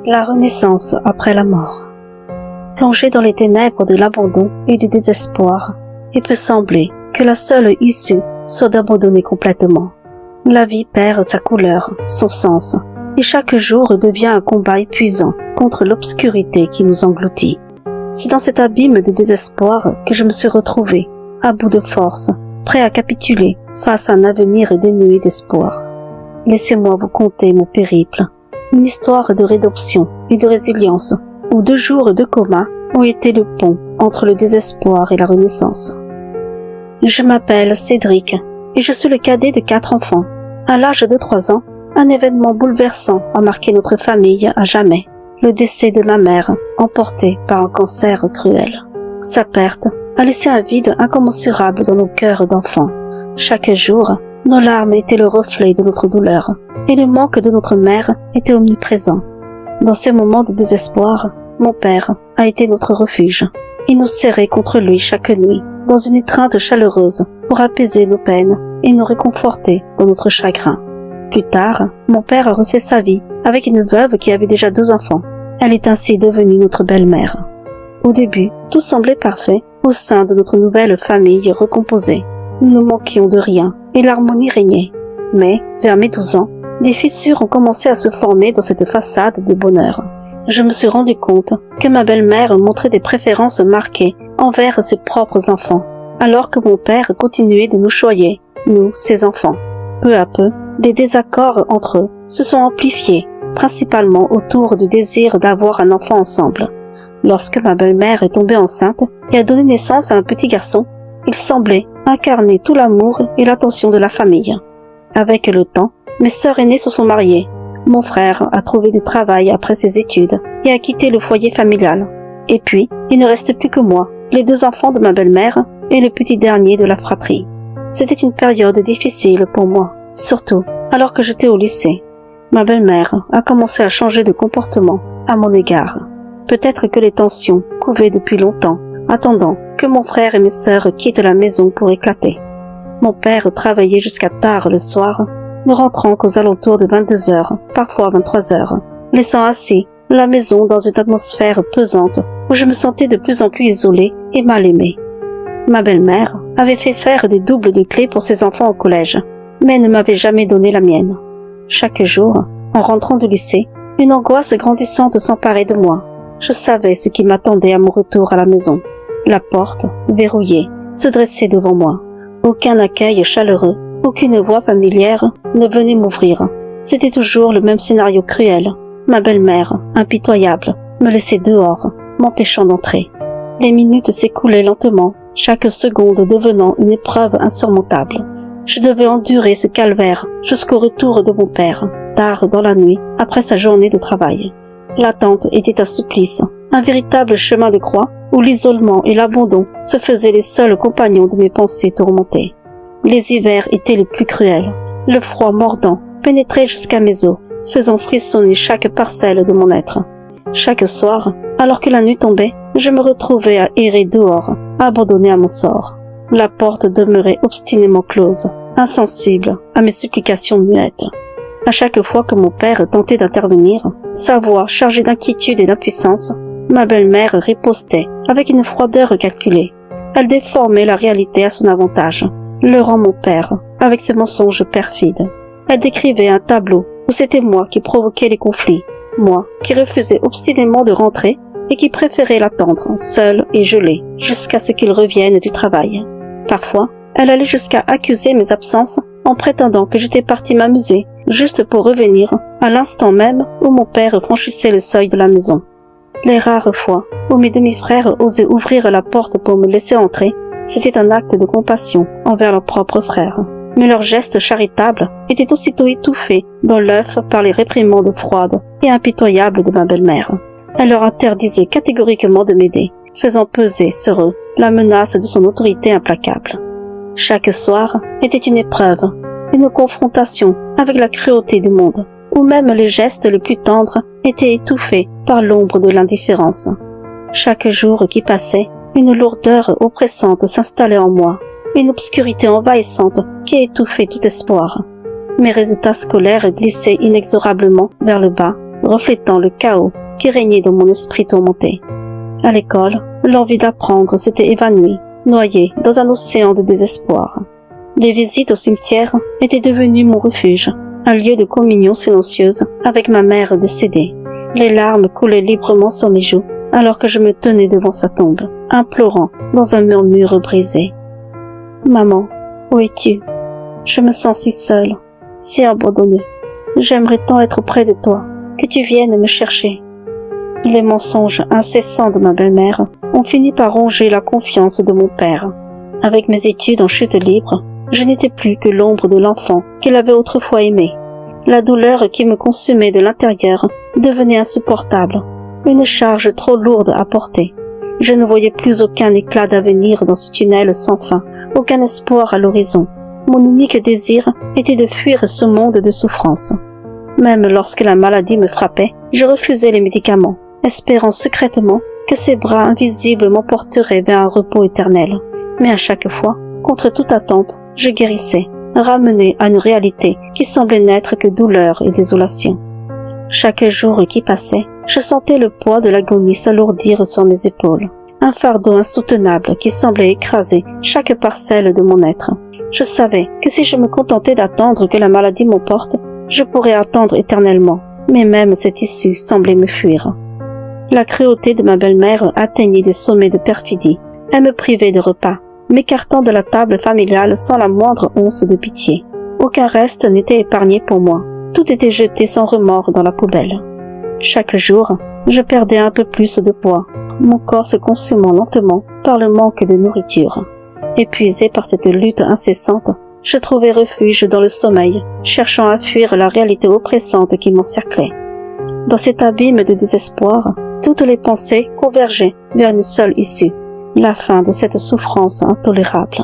La renaissance après la mort. Plongé dans les ténèbres de l'abandon et du désespoir, il peut sembler que la seule issue soit d'abandonner complètement. La vie perd sa couleur, son sens, et chaque jour devient un combat épuisant contre l'obscurité qui nous engloutit. C'est dans cet abîme de désespoir que je me suis retrouvé, à bout de force, prêt à capituler face à un avenir dénué d'espoir. Laissez-moi vous conter mon périple, une histoire de rédemption et de résilience, où 2 jours de coma ont été le pont entre le désespoir et la renaissance. Je m'appelle Cédric et je suis le cadet de 4 enfants. À l'âge de 3 ans, un événement bouleversant a marqué notre famille à jamais. Le décès de ma mère, emporté par un cancer cruel. Sa perte a laissé un vide incommensurable dans nos cœurs d'enfants. Chaque jour, nos larmes étaient le reflet de notre douleur, et le manque de notre mère était omniprésent. Dans ces moments de désespoir, mon père a été notre refuge. Il nous serrait contre lui chaque nuit, dans une étreinte chaleureuse, pour apaiser nos peines et nous réconforter dans notre chagrin. Plus tard, mon père a refait sa vie avec une veuve qui avait déjà 2 enfants. Elle est ainsi devenue notre belle-mère. Au début, tout semblait parfait au sein de notre nouvelle famille recomposée. Nous ne manquions de rien et l'harmonie régnait. Mais, vers mes 12 ans, des fissures ont commencé à se former dans cette façade de bonheur. Je me suis rendu compte que ma belle-mère montrait des préférences marquées envers ses propres enfants, alors que mon père continuait de nous choyer, nous, ses enfants. Peu à peu, les désaccords entre eux se sont amplifiés, principalement autour du désir d'avoir un enfant ensemble. Lorsque ma belle-mère est tombée enceinte et a donné naissance à un petit garçon, il semblait incarner tout l'amour et l'attention de la famille. Avec le temps, mes sœurs aînées se sont mariées. Mon frère a trouvé du travail après ses études et a quitté le foyer familial. Et puis, il ne reste plus que moi, les 2 enfants de ma belle-mère et le petit dernier de la fratrie. C'était une période difficile pour moi, surtout alors que j'étais au lycée. Ma belle-mère a commencé à changer de comportement à mon égard. Peut-être que les tensions couvaient depuis longtemps, attendant que mon frère et mes sœurs quittent la maison pour éclater. Mon père travaillait jusqu'à tard le soir, ne rentrant qu'aux alentours de 22 heures, parfois 23 heures, laissant ainsi la maison dans une atmosphère pesante où je me sentais de plus en plus isolée et mal aimée. Ma belle-mère avait fait faire des doubles de clés pour ses enfants au collège, mais ne m'avait jamais donné la mienne. Chaque jour, en rentrant du lycée, une angoisse grandissante s'emparait de moi. Je savais ce qui m'attendait à mon retour à la maison. La porte, verrouillée, se dressait devant moi. Aucun accueil chaleureux, aucune voix familière ne venait m'ouvrir. C'était toujours le même scénario cruel. Ma belle-mère, impitoyable, me laissait dehors, m'empêchant d'entrer. Les minutes s'écoulaient lentement, chaque seconde devenant une épreuve insurmontable. Je devais endurer ce calvaire jusqu'au retour de mon père, tard dans la nuit, après sa journée de travail. L'attente était un supplice, un véritable chemin de croix où l'isolement et l'abandon se faisaient les seuls compagnons de mes pensées tourmentées. Les hivers étaient les plus cruels. Le froid mordant pénétrait jusqu'à mes os, faisant frissonner chaque parcelle de mon être. Chaque soir, alors que la nuit tombait, je me retrouvais à errer dehors, abandonné à mon sort. La porte demeurait obstinément close, insensible à mes supplications muettes. À chaque fois que mon père tentait d'intervenir, sa voix chargée d'inquiétude et d'impuissance, ma belle-mère ripostait avec une froideur calculée. Elle déformait la réalité à son avantage, leurrant mon père avec ses mensonges perfides. Elle décrivait un tableau où c'était moi qui provoquais les conflits, moi qui refusais obstinément de rentrer et qui préférait l'attendre, seul et gelé, jusqu'à ce qu'il revienne du travail. Parfois, elle allait jusqu'à accuser mes absences en prétendant que j'étais partie m'amuser, juste pour revenir à l'instant même où mon père franchissait le seuil de la maison. Les rares fois où mes demi-frères osaient ouvrir la porte pour me laisser entrer, c'était un acte de compassion envers leur propre frère. Mais leurs gestes charitables étaient aussitôt étouffés dans l'œuf par les réprimandes froides et impitoyables de ma belle-mère. Elle leur interdisait catégoriquement de m'aider, faisant peser sur eux la menace de son autorité implacable. Chaque soir était une épreuve, une confrontation avec la cruauté du monde, où même les gestes les plus tendres étaient étouffés par l'ombre de l'indifférence. Chaque jour qui passait, une lourdeur oppressante s'installait en moi, une obscurité envahissante qui étouffait tout espoir. Mes résultats scolaires glissaient inexorablement vers le bas, reflétant le chaos qui régnait dans mon esprit tourmenté. À l'école, l'envie d'apprendre s'était évanouie, noyée dans un océan de désespoir. Les visites au cimetière étaient devenues mon refuge, un lieu de communion silencieuse avec ma mère décédée. Les larmes coulaient librement sur mes joues alors que je me tenais devant sa tombe, implorant dans un murmure brisé. « Maman, où es-tu? Je me sens si seule, si abandonnée. J'aimerais tant être près de toi, que tu viennes me chercher. » Les mensonges incessants de ma belle-mère ont fini par ronger la confiance de mon père. Avec mes études en chute libre, je n'étais plus que l'ombre de l'enfant qu'il avait autrefois aimé. La douleur qui me consumait de l'intérieur devenait insupportable, une charge trop lourde à porter. Je ne voyais plus aucun éclat d'avenir dans ce tunnel sans fin, aucun espoir à l'horizon. Mon unique désir était de fuir ce monde de souffrance. Même lorsque la maladie me frappait, je refusais les médicaments, espérant secrètement que ces bras invisibles m'emporteraient vers un repos éternel. Mais à chaque fois, contre toute attente, je guérissais, ramené à une réalité qui semblait n'être que douleur et désolation. Chaque jour qui passait, je sentais le poids de l'agonie s'alourdir sur mes épaules, un fardeau insoutenable qui semblait écraser chaque parcelle de mon être. Je savais que si je me contentais d'attendre que la maladie m'emporte, je pourrais attendre éternellement, mais même cette issue semblait me fuir. La cruauté de ma belle-mère atteignait des sommets de perfidie. Elle me privait de repas, m'écartant de la table familiale sans la moindre once de pitié. Aucun reste n'était épargné pour moi. Tout était jeté sans remords dans la poubelle. Chaque jour, je perdais un peu plus de poids, mon corps se consumant lentement par le manque de nourriture. Épuisé par cette lutte incessante, je trouvais refuge dans le sommeil, cherchant à fuir la réalité oppressante qui m'encerclait. Dans cet abîme de désespoir, toutes les pensées convergeaient vers une seule issue, la fin de cette souffrance intolérable.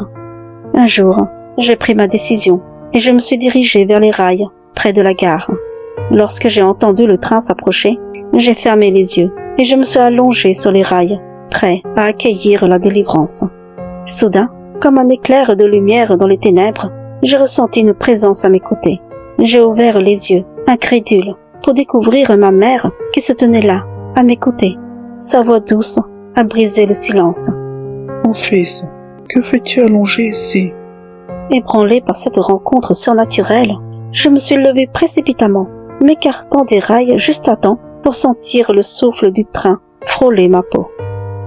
Un jour, j'ai pris ma décision et je me suis dirigé vers les rails, près de la gare. Lorsque j'ai entendu le train s'approcher, j'ai fermé les yeux et je me suis allongé sur les rails, prêt à accueillir la délivrance. Soudain, comme un éclair de lumière dans les ténèbres, j'ai ressenti une présence à mes côtés. J'ai ouvert les yeux, incrédule, pour découvrir ma mère qui se tenait là, à mes côtés. Sa voix douce a brisé le silence. « Mon fils, que fais-tu allongé ici ?» Ébranlé par cette rencontre surnaturelle, je me suis levé précipitamment, m'écartant des rails juste à temps pour sentir le souffle du train frôler ma peau.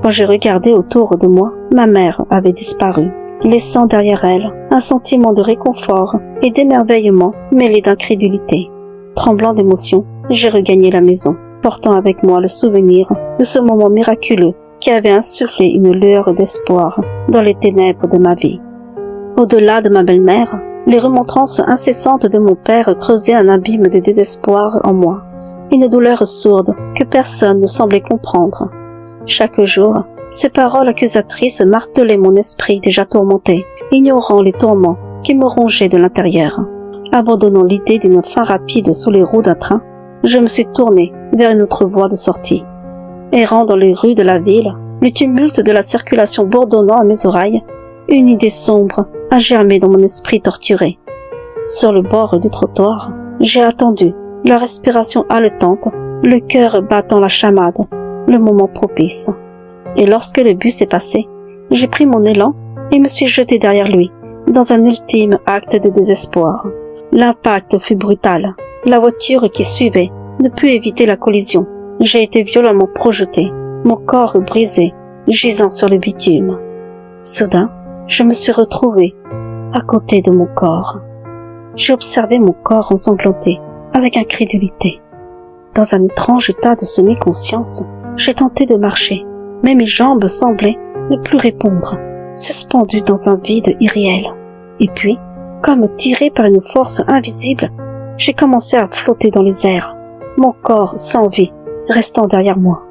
Quand j'ai regardé autour de moi, ma mère avait disparu, laissant derrière elle un sentiment de réconfort et d'émerveillement mêlé d'incrédulité. Tremblant d'émotion, j'ai regagné la maison, portant avec moi le souvenir de ce moment miraculeux qui avait insufflé une lueur d'espoir dans les ténèbres de ma vie. Au-delà de ma belle-mère, les remontrances incessantes de mon père creusaient un abîme de désespoir en moi, une douleur sourde que personne ne semblait comprendre. Chaque jour, ces paroles accusatrices martelaient mon esprit déjà tourmenté, ignorant les tourments qui me rongeaient de l'intérieur. Abandonnant l'idée d'une fin rapide sous les roues d'un train, je me suis tourné vers une autre voie de sortie. Errant dans les rues de la ville, le tumulte de la circulation bourdonnant à mes oreilles, une idée sombre a germé dans mon esprit torturé. Sur le bord du trottoir, j'ai attendu, la respiration haletante, le cœur battant la chamade, le moment propice. Et lorsque le bus est passé, j'ai pris mon élan et me suis jeté derrière lui, dans un ultime acte de désespoir. L'impact fut brutal. La voiture qui suivait ne put éviter la collision. J'ai été violemment projeté, mon corps brisé, gisant sur le bitume. Soudain, je me suis retrouvé à côté de mon corps. J'ai observé mon corps ensanglanté, avec incrédulité. Dans un étrange état de semi-conscience, j'ai tenté de marcher, mais mes jambes semblaient ne plus répondre, suspendues dans un vide irréel. Et puis, comme tiré par une force invisible, j'ai commencé à flotter dans les airs, mon corps sans vie, restant derrière moi.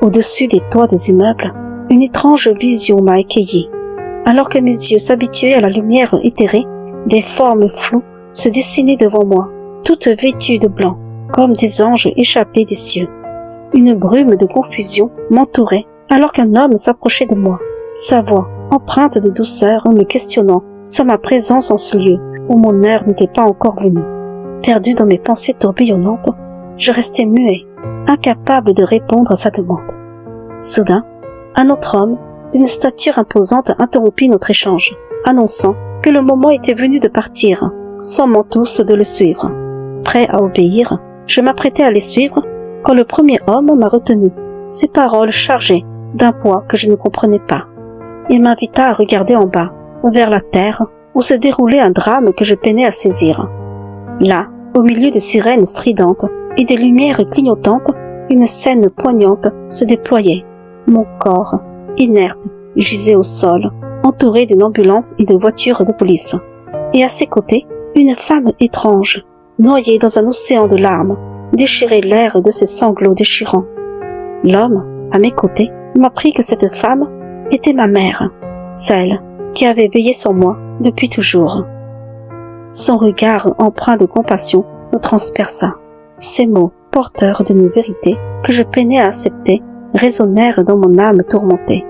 Au-dessus des toits des immeubles, une étrange vision m'a écueilli. Alors que mes yeux s'habituaient à la lumière éthérée, des formes floues se dessinaient devant moi, toutes vêtues de blanc, comme des anges échappés des cieux. Une brume de confusion m'entourait alors qu'un homme s'approchait de moi, sa voix empreinte de douceur me questionnant sur ma présence en ce lieu où mon heure n'était pas encore venue. Perdu dans mes pensées tourbillonnantes, Je restais muet, incapable de répondre à sa demande. Soudain, un autre homme, d'une stature imposante, interrompit notre échange, annonçant que le moment était venu de partir, sommant tous de le suivre. Prêt à obéir, je m'apprêtais à les suivre quand le premier homme m'a retenu, ses paroles chargées d'un poids que je ne comprenais pas. Il m'invita à regarder en bas, vers la terre, où se déroulait un drame que je peinais à saisir. Là, au milieu des sirènes stridentes et des lumières clignotantes, une scène poignante se déployait. Mon corps, inerte, gisait au sol, entouré d'une ambulance et de voitures de police. Et à ses côtés, une femme étrange, noyée dans un océan de larmes, déchirait l'air de ses sanglots déchirants. L'homme, à mes côtés, m'apprit que cette femme était ma mère, celle qui avait veillé sur moi depuis toujours. Son regard empreint de compassion me transperça. Ces mots, porteurs d'une vérité que je peinais à accepter, résonnèrent dans mon âme tourmentée.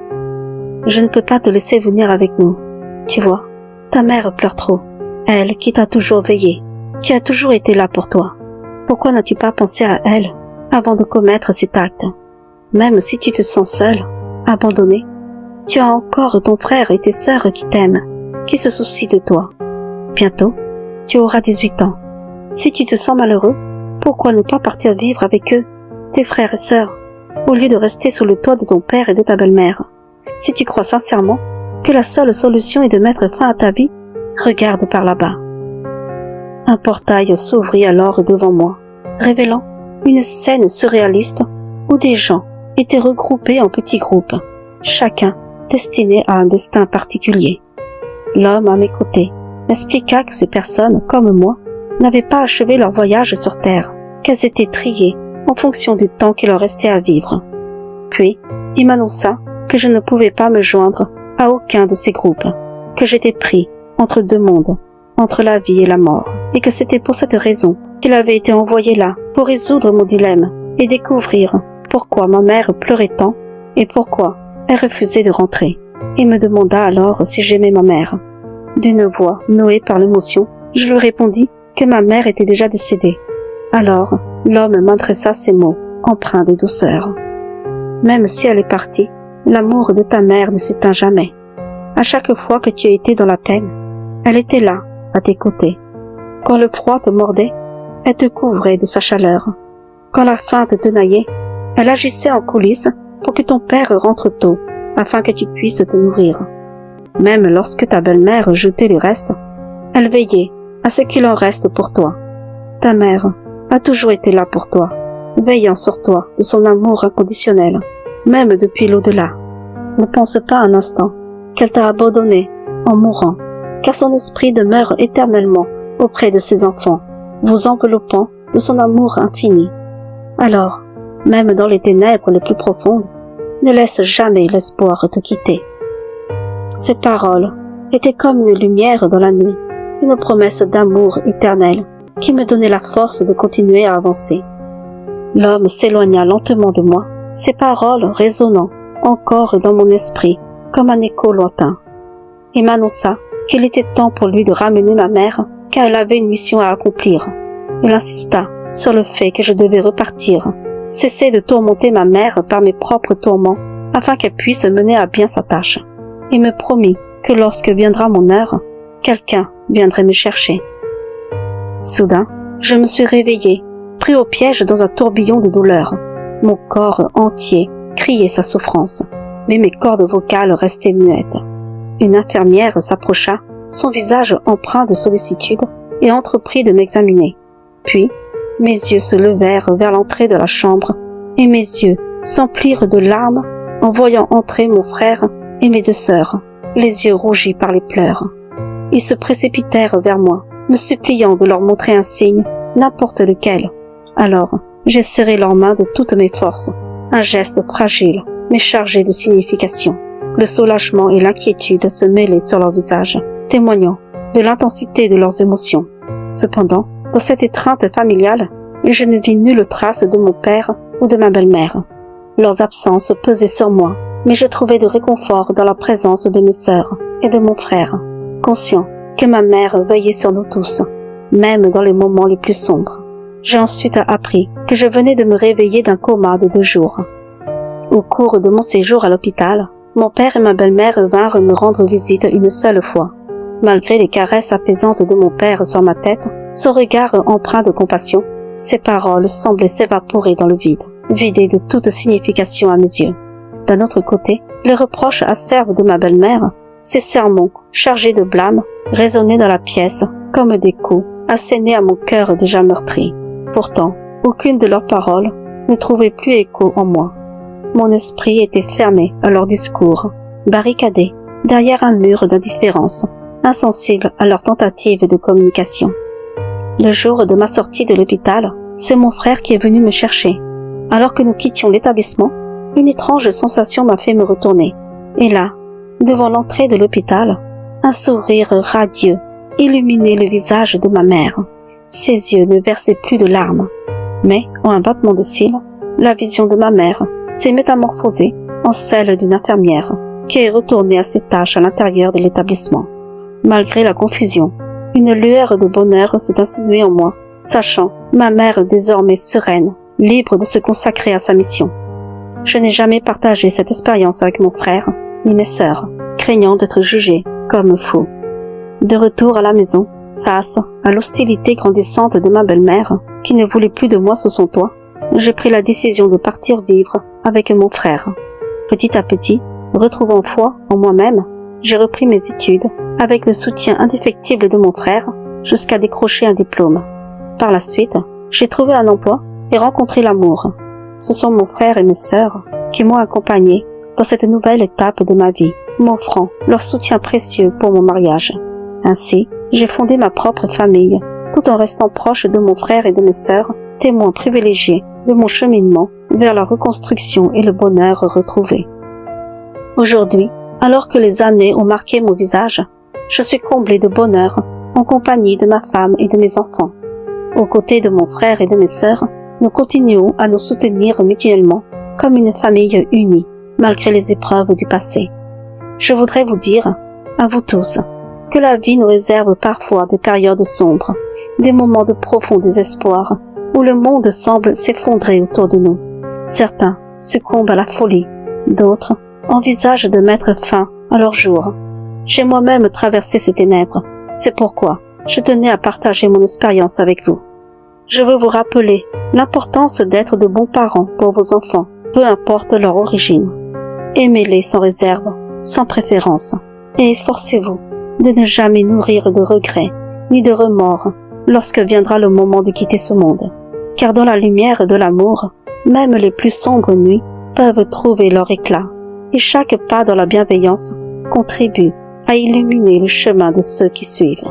Je ne peux pas te laisser venir avec nous. Tu vois, ta mère pleure trop. Elle qui t'a toujours veillé, qui a toujours été là pour toi. Pourquoi n'as-tu pas pensé à elle avant de commettre cet acte? Même si tu te sens seul, abandonné, tu as encore ton frère et tes sœurs qui t'aiment, qui se soucient de toi. Bientôt, tu auras 18 ans. Si tu te sens malheureux, pourquoi ne pas partir vivre avec eux, tes frères et sœurs, au lieu de rester sous le toit de ton père et de ta belle-mère? Si tu crois sincèrement que la seule solution est de mettre fin à ta vie, regarde par là-bas. Un portail s'ouvrit alors devant moi, révélant une scène surréaliste où des gens étaient regroupés en petits groupes, chacun destiné à un destin particulier. L'homme à mes côtés m'expliqua que ces personnes, comme moi, n'avaient pas achevé leur voyage sur Terre, qu'elles étaient triées en fonction du temps qu'il leur restait à vivre. Puis, il m'annonça que je ne pouvais pas me joindre à aucun de ces groupes, que j'étais pris entre deux mondes, entre la vie et la mort, et que c'était pour cette raison qu'il avait été envoyé là, pour résoudre mon dilemme et découvrir pourquoi ma mère pleurait tant et pourquoi elle refusait de rentrer, et me demanda alors si j'aimais ma mère. D'une voix nouée par l'émotion, je lui répondis que ma mère était déjà décédée. Alors, l'homme m'adressa ces mots, empreints de douceur. Même si elle est partie, l'amour de ta mère ne s'éteint jamais. À chaque fois que tu as été dans la peine, elle était là, à tes côtés. Quand le froid te mordait, elle te couvrait de sa chaleur. Quand la faim te tenaillait, elle agissait en coulisses pour que ton père rentre tôt, afin que tu puisses te nourrir. Même lorsque ta belle-mère jetait les restes, elle veillait à ce qu'il en reste pour toi. Ta mère a toujours été là pour toi, veillant sur toi de son amour inconditionnel, même depuis l'au-delà. Ne pense pas un instant qu'elle t'a abandonné en mourant, car son esprit demeure éternellement auprès de ses enfants, vous enveloppant de son amour infini. Alors, même dans les ténèbres les plus profondes, ne laisse jamais l'espoir te quitter. Ces paroles étaient comme une lumière dans la nuit, une promesse d'amour éternel qui me donnait la force de continuer à avancer. L'homme s'éloigna lentement de moi, ces paroles résonnant encore dans mon esprit comme un écho lointain, et m'annonça qu'il était temps pour lui de ramener ma mère car elle avait une mission à accomplir. Il insista sur le fait que je devais repartir, cesser de tourmenter ma mère par mes propres tourments afin qu'elle puisse mener à bien sa tâche, et me promit que lorsque viendra mon heure, quelqu'un viendrait me chercher. Soudain, je me suis réveillé, pris au piège dans un tourbillon de douleur. Mon corps entier criait sa souffrance, mais mes cordes vocales restaient muettes. Une infirmière s'approcha, son visage empreint de sollicitude, et entreprit de m'examiner. Puis, mes yeux se levèrent vers l'entrée de la chambre, et mes yeux s'emplirent de larmes en voyant entrer mon frère et mes deux sœurs, les yeux rougis par les pleurs. Ils se précipitèrent vers moi, me suppliant de leur montrer un signe, n'importe lequel. Alors, j'ai serré leurs mains de toutes mes forces, un geste fragile, mais chargé de signification. Le soulagement et l'inquiétude se mêlaient sur leurs visages, témoignant de l'intensité de leurs émotions. Cependant, dans cette étreinte familiale, je ne vis nulle trace de mon père ou de ma belle-mère. Leurs absences pesaient sur moi, mais je trouvais de réconfort dans la présence de mes sœurs et de mon frère, conscient que ma mère veillait sur nous tous, même dans les moments les plus sombres. J'ai ensuite appris que je venais de me réveiller d'un coma de 2 jours. Au cours de mon séjour à l'hôpital, mon père et ma belle-mère vinrent me rendre visite une seule fois. Malgré les caresses apaisantes de mon père sur ma tête, son regard empreint de compassion, ses paroles semblaient s'évaporer dans le vide, vidées de toute signification à mes yeux. D'un autre côté, les reproches acerbes de ma belle-mère, ses sermons chargés de blâme, résonnaient dans la pièce comme des coups assénés à mon cœur déjà meurtri. Pourtant, aucune de leurs paroles ne trouvait plus écho en moi. Mon esprit était fermé à leurs discours, barricadé derrière un mur d'indifférence, insensible à leurs tentatives de communication. Le jour de ma sortie de l'hôpital, c'est mon frère qui est venu me chercher. Alors que nous quittions l'établissement, une étrange sensation m'a fait me retourner. Et là, devant l'entrée de l'hôpital, un sourire radieux illuminait le visage de ma mère. Ses yeux ne versaient plus de larmes. Mais, en un battement de cils, la vision de ma mère s'est métamorphosée en celle d'une infirmière qui est retournée à ses tâches à l'intérieur de l'établissement. Malgré la confusion, une lueur de bonheur s'est insinuée en moi, sachant ma mère désormais sereine, libre de se consacrer à sa mission. Je n'ai jamais partagé cette expérience avec mon frère, ni mes sœurs, craignant d'être jugé comme fou. De retour à la maison, face à l'hostilité grandissante de ma belle-mère, qui ne voulait plus de moi sous son toit, j'ai pris la décision de partir vivre avec mon frère. Petit à petit, retrouvant foi en moi-même, j'ai repris mes études avec le soutien indéfectible de mon frère jusqu'à décrocher un diplôme. Par la suite, j'ai trouvé un emploi et rencontré l'amour. Ce sont mon frère et mes sœurs qui m'ont accompagné dans cette nouvelle étape de ma vie, m'offrant leur soutien précieux pour mon mariage. Ainsi, j'ai fondé ma propre famille, tout en restant proche de mon frère et de mes sœurs, témoins privilégiés de mon cheminement vers la reconstruction et le bonheur retrouvé. Aujourd'hui, alors que les années ont marqué mon visage, je suis comblé de bonheur en compagnie de ma femme et de mes enfants. Aux côtés de mon frère et de mes sœurs, nous continuons à nous soutenir mutuellement comme une famille unie malgré les épreuves du passé. Je voudrais vous dire, à vous tous, que la vie nous réserve parfois des périodes sombres, des moments de profond désespoir où le monde semble s'effondrer autour de nous. Certains succombent à la folie, d'autres envisagent de mettre fin à leur jour. J'ai moi-même traversé ces ténèbres, c'est pourquoi je tenais à partager mon expérience avec vous. Je veux vous rappeler l'importance d'être de bons parents pour vos enfants, peu importe leur origine. Aimez-les sans réserve, sans préférence, et efforcez-vous de ne jamais nourrir de regrets ni de remords lorsque viendra le moment de quitter ce monde. Car dans la lumière de l'amour, même les plus sombres nuits peuvent trouver leur éclat, et chaque pas dans la bienveillance contribue à illuminer le chemin de ceux qui suivent.